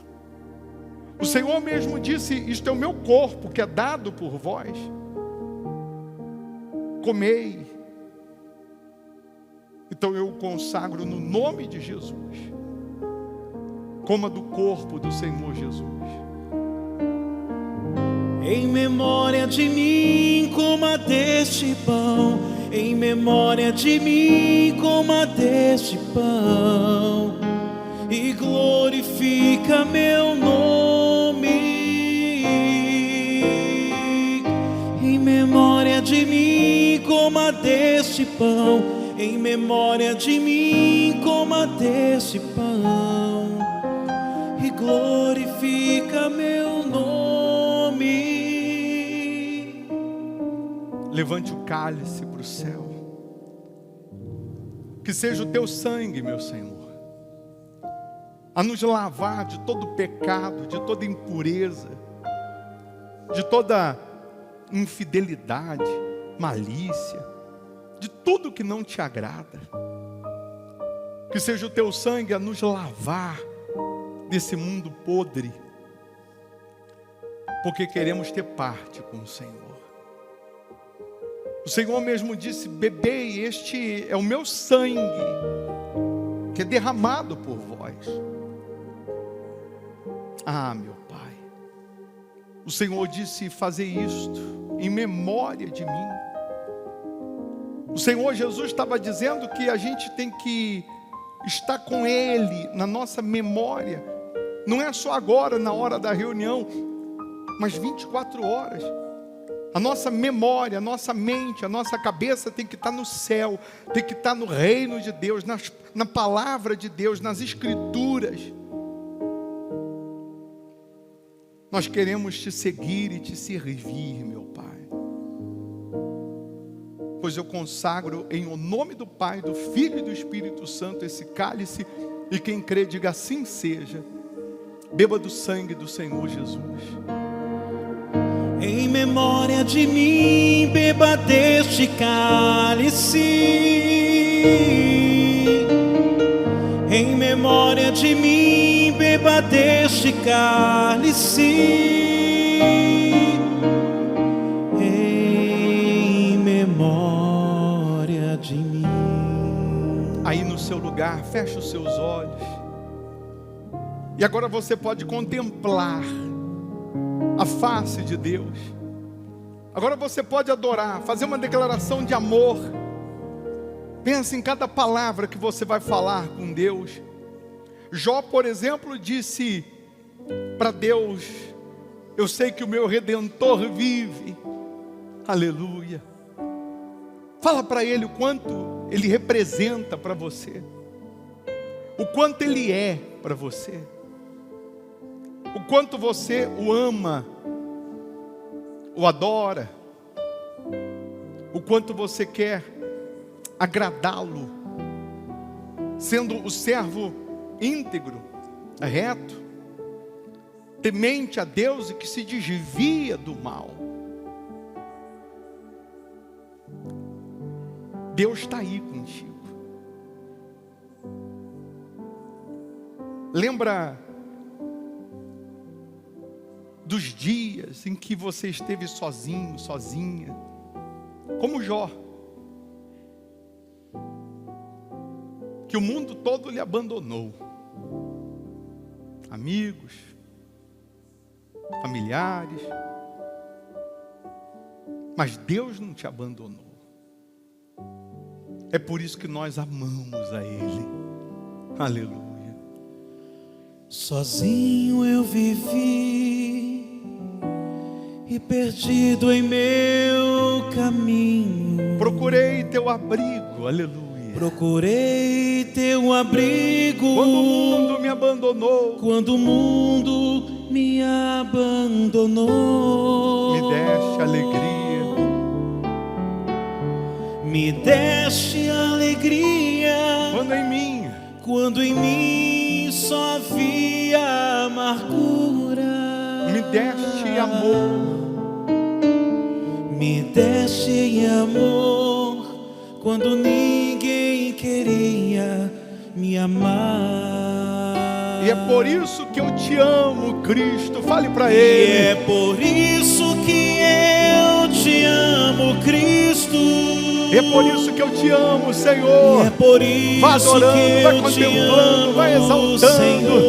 Speaker 1: O Senhor mesmo disse: isto é o meu corpo que é dado por vós. Comei. Então eu consagro no nome de Jesus. Coma do corpo do Senhor Jesus.
Speaker 2: Em memória de mim, coma deste pão. Em memória de mim, coma deste pão. E glorifica meu nome. Em memória de mim, coma deste pão. Em memória de mim, coma deste pão. E glorifica meu nome.
Speaker 1: Levante o cálice para o céu. Que seja o teu sangue, meu Senhor, a nos lavar de todo pecado, de toda impureza, de toda infidelidade, malícia, de tudo que não te agrada. Que seja o teu sangue a nos lavar desse mundo podre, porque queremos ter parte com o Senhor. O Senhor mesmo disse: bebei, este é o meu sangue, que é derramado por vós. Ah, meu Pai, o Senhor disse: fazer isto em memória de mim. O Senhor Jesus estava dizendo que a gente tem que estar com Ele na nossa memória, Não é só agora, na hora da reunião, mas 24 horas. A nossa memória, a nossa mente, a nossa cabeça tem que estar no céu, tem que estar no reino de Deus, na palavra de Deus, nas escrituras. Nós queremos te seguir e te servir, meu Pai. Pois eu consagro em o nome do Pai, do Filho e do Espírito Santo esse cálice, e quem crê diga assim seja. Beba do sangue do Senhor Jesus.
Speaker 2: Em memória de mim, beba deste cálice. Em memória de mim, beba deste cálice. Em memória de mim.
Speaker 1: Aí no seu lugar, feche os seus olhos. E agora você pode contemplar a face de Deus. Agora você pode adorar, fazer uma declaração de amor. Pensa em cada palavra que você vai falar com Deus. Jó, por exemplo, disse para Deus: eu sei que o meu Redentor vive. Aleluia. Fala para Ele o quanto Ele representa para você, o quanto Ele é para você, o quanto você o ama, o adora, o quanto você quer agradá-lo, sendo o servo íntegro, reto, temente a Deus e que se desvia do mal. Deus está aí contigo. Lembra dos dias em que você esteve sozinho, sozinha, como Jó, que o mundo todo lhe abandonou, amigos, familiares, mas Deus não te abandonou. É por isso que nós amamos a Ele. Aleluia.
Speaker 2: Sozinho eu vivi e perdido em meu caminho.
Speaker 1: Procurei teu abrigo, aleluia.
Speaker 2: Procurei teu abrigo
Speaker 1: quando o mundo me abandonou.
Speaker 2: Quando o mundo me abandonou.
Speaker 1: Me deste alegria.
Speaker 2: Me deste alegria.
Speaker 1: Quando em mim
Speaker 2: só havia amargura.
Speaker 1: Me deste amor.
Speaker 2: Me deste amor quando ninguém queria me amar.
Speaker 1: E é por isso que eu te amo, Cristo. Fale para Ele.
Speaker 2: E é por isso que eu te amo, Cristo.
Speaker 1: E é por isso que eu te amo, Senhor.
Speaker 2: E é por isso
Speaker 1: vai adorando,
Speaker 2: que eu
Speaker 1: vai contemplando, vai exaltando.
Speaker 2: Senhor,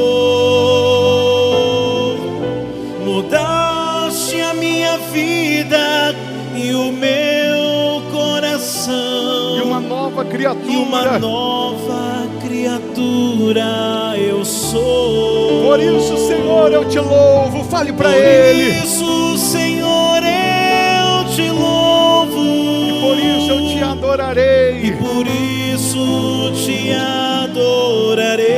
Speaker 2: mudaste a minha vida e o meu coração.
Speaker 1: E uma nova criatura.
Speaker 2: E uma nova criatura eu sou.
Speaker 1: Por isso, Senhor, eu te louvo. Fale para Ele.
Speaker 2: Por isso, Senhor, eu te louvo.
Speaker 1: E por isso eu te adorarei.
Speaker 2: E por isso te adorarei.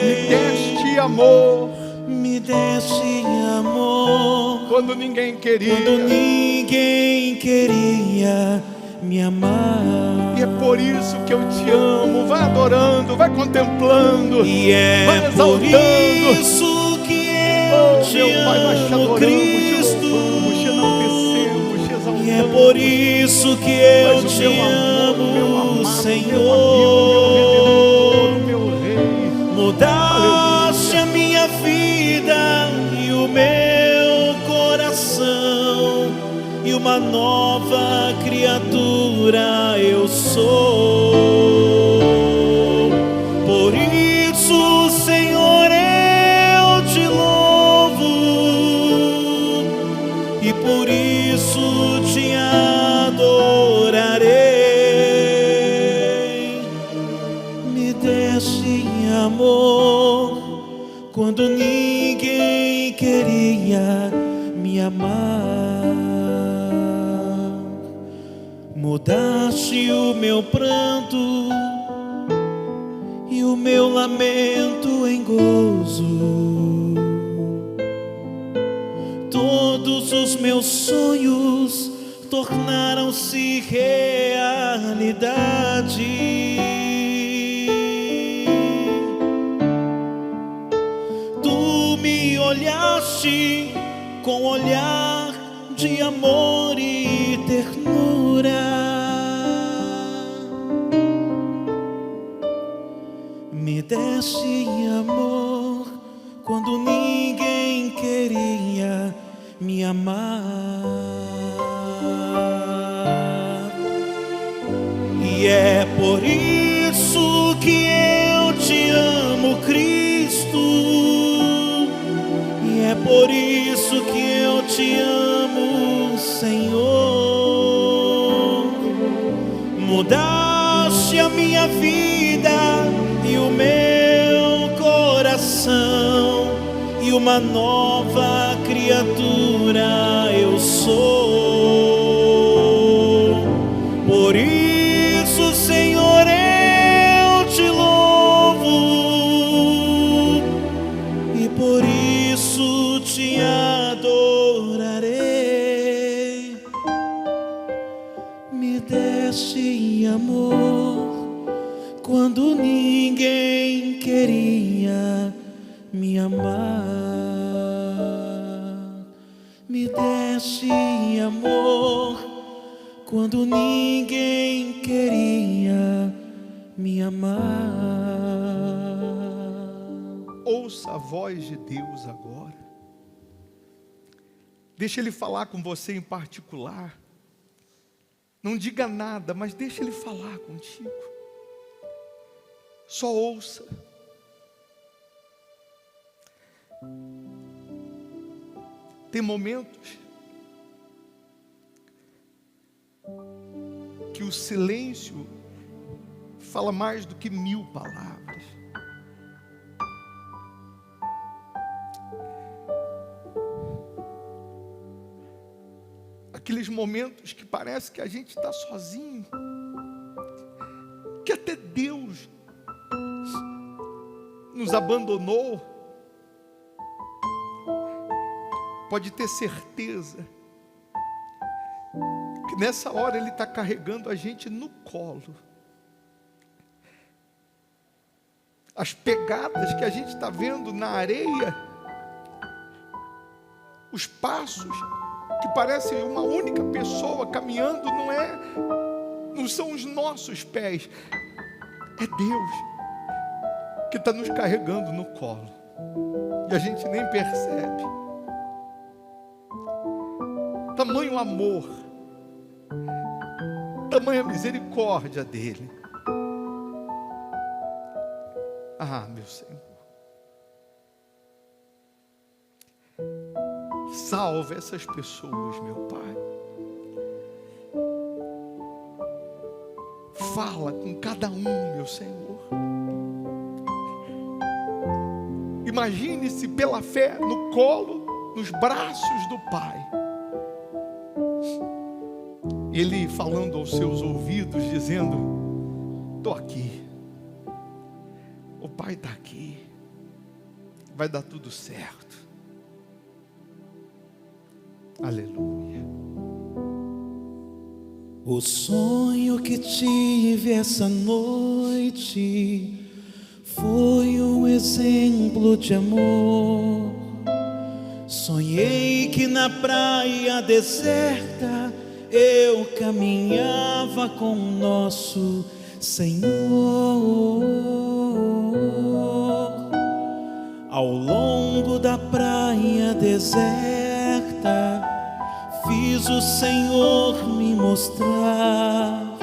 Speaker 1: Me deste amor.
Speaker 2: Me deste amor.
Speaker 1: Quando ninguém queria.
Speaker 2: Quando ninguém queria me amar.
Speaker 1: E é por isso que eu te amo. Vai adorando, vai contemplando.
Speaker 2: E é
Speaker 1: vai exaltando.
Speaker 2: Por isso que eu te
Speaker 1: meu Pai, nós te
Speaker 2: amo,
Speaker 1: adoramos,
Speaker 2: Cristo.
Speaker 1: te louvamos, te enaltecemos, te exaltamos.
Speaker 2: E é por isso que eu te amo, Senhor.
Speaker 1: Meu Rei.
Speaker 2: Mudaste a minha vida e o meu coração, e uma nova criatura eu sou. Por isso, Senhor, eu te louvo, e por isso te adorarei. Me deste amor quando ninguém queria me amar. Mudaste o meu pranto e o meu lamento em gozo. Todos os meus sonhos tornaram-se realidade. Tu me olhaste com olhar de amor e ternura. Me deste amor quando ninguém queria me amar. E é por isso que eu te amo, Cristo. E é por isso que eu te amo, Senhor. Mudaste a minha vida e o meu coração, e uma nova criatura eu sou. Por isso, Senhor, eu te louvo, e por isso te adorarei. Me deste amor quando ninguém queria me amar. Me deste amor quando ninguém queria me amar.
Speaker 1: Ouça a voz de Deus agora. Deixa Ele falar com você em particular. Não diga nada, mas deixa Ele falar contigo. Só ouça. Tem momentos que o silêncio fala mais do que 1000 palavras. Aqueles momentos que parece que a gente está sozinho, que até Deus nos abandonou. Pode ter certeza que nessa hora Ele está carregando a gente no colo. As pegadas que a gente está vendo na areia, os passos que parecem uma única pessoa caminhando, não são os nossos pés, é Deus que está nos carregando no colo, e a gente nem percebe. Tamanho amor, tamanha misericórdia dele. Ah, meu Senhor, salve essas pessoas, meu Pai. Fala com cada um, meu Senhor. Imagine-se pela fé no colo, nos braços do Pai. Ele falando aos seus ouvidos, dizendo: estou aqui. O Pai está aqui. Vai dar tudo certo. Aleluia.
Speaker 2: O sonho que tive essa noite foi um exemplo de amor. Sonhei que na praia deserta eu caminhava com o nosso Senhor. Ao longo da praia deserta, fiz o Senhor me mostrar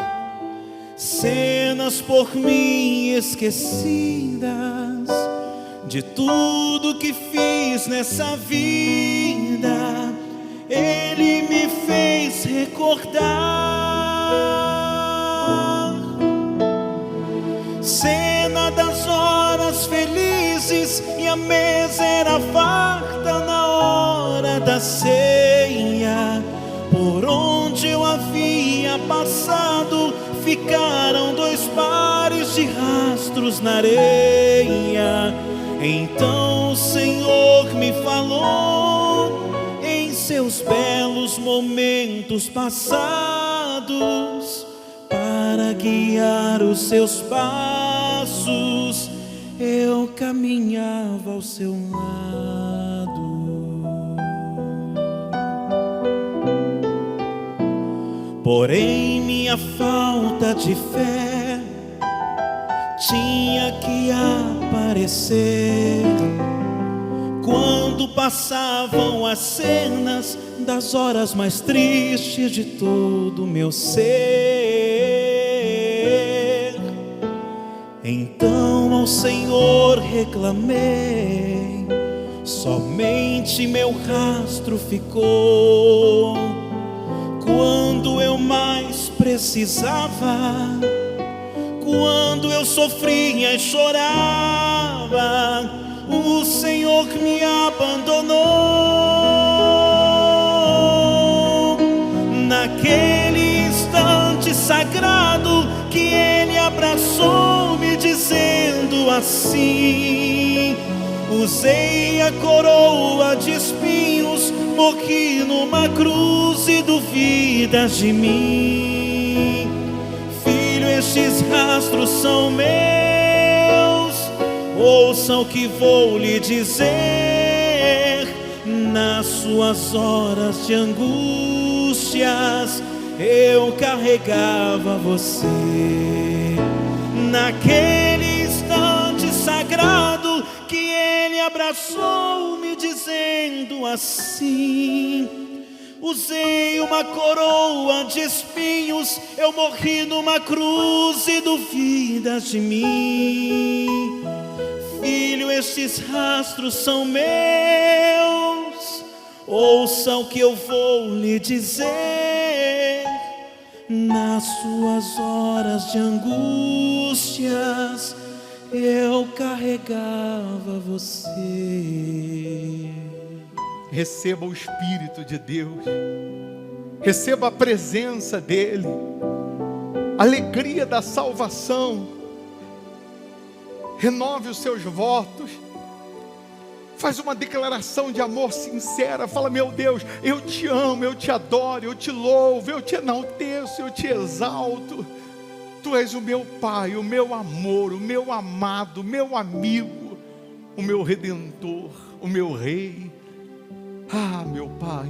Speaker 2: cenas por mim esquecidas, de tudo que fiz nessa vida. Ele me fez recordar cena das horas felizes felizes e a mesa era farta na hora da ceia. Por onde eu havia passado, ficaram 2 pares de rastros na areia. Então o Senhor me falou em seus belos momentos passados, para guiar os seus passos, eu caminhava ao seu lado. Porém minha falta de fé tinha que aparecer quando passavam as cenas das horas mais tristes de todo o meu ser. Então ao Senhor reclamei, somente meu rastro ficou. Quando eu mais precisava, quando eu sofria e chorava, o Senhor me abandonou. Naquele instante sagrado que Ele abraçou-me, dizendo assim: usei a coroa de espinhos, morri numa cruz e duvidas de mim. Filho, estes rastros são meus, ouça o que vou lhe dizer. Nas suas horas de angústias, eu carregava você. Naquele instante sagrado que Ele abraçou-me, dizendo assim: usei uma coroa de espinhos, eu morri numa cruz e duvidas de mim. Filho, estes rastros são meus, ouça o que eu vou lhe dizer. Nas suas horas de angústias, eu carregava você.
Speaker 1: Receba o Espírito de Deus, receba a presença dEle, a alegria da salvação. Renove os seus votos, faz uma declaração de amor sincera. Fala: meu Deus, eu te amo, eu te adoro, eu te louvo, eu te enalteço, eu te exalto. Tu és o meu Pai, o meu amor, o meu amado, o meu amigo, o meu Redentor, o meu Rei. Ah, meu Pai,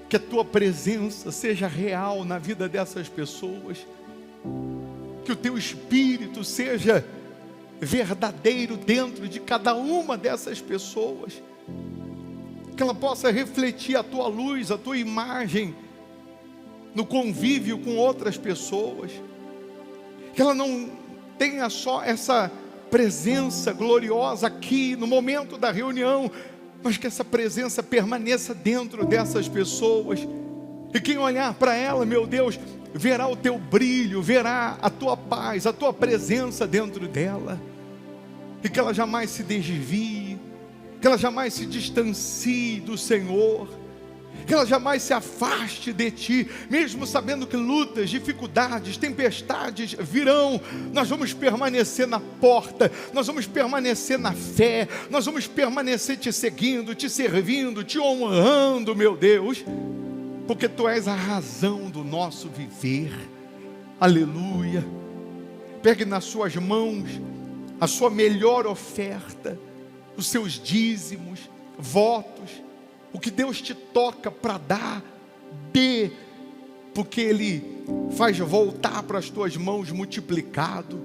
Speaker 1: que a Tua presença seja real na vida dessas pessoas, que o Teu Espírito seja verdadeiro dentro de cada uma dessas pessoas, que ela possa refletir a Tua luz, a Tua imagem no convívio com outras pessoas, que ela não tenha só essa presença gloriosa aqui no momento da reunião, mas que essa presença permaneça dentro dessas pessoas, e quem olhar para ela, meu Deus, verá o Teu brilho, verá a Tua paz, a Tua presença dentro dela, e que ela jamais se desvie, que ela jamais se distancie do Senhor, que ela jamais se afaste de Ti, mesmo sabendo que lutas, dificuldades, tempestades virão. Nós vamos permanecer na porta, nós vamos permanecer na fé, nós vamos permanecer Te seguindo, Te servindo, Te honrando, meu Deus, porque Tu és a razão do nosso viver. Aleluia. Pegue nas suas mãos a sua melhor oferta, os seus dízimos, votos, o que Deus te toca para dar, dê, porque Ele faz voltar para as tuas mãos multiplicado.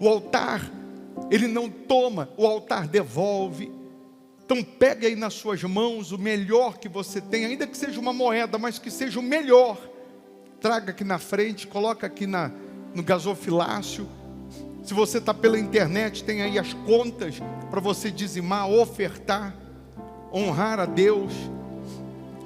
Speaker 1: O altar, Ele não toma, o altar devolve. Então pegue aí nas suas mãos o melhor que você tem, ainda que seja uma moeda, mas que seja o melhor. Traga aqui na frente, coloca aqui no gasofilácio. Se você está pela internet, tem aí as contas para você dizimar, ofertar, honrar a Deus.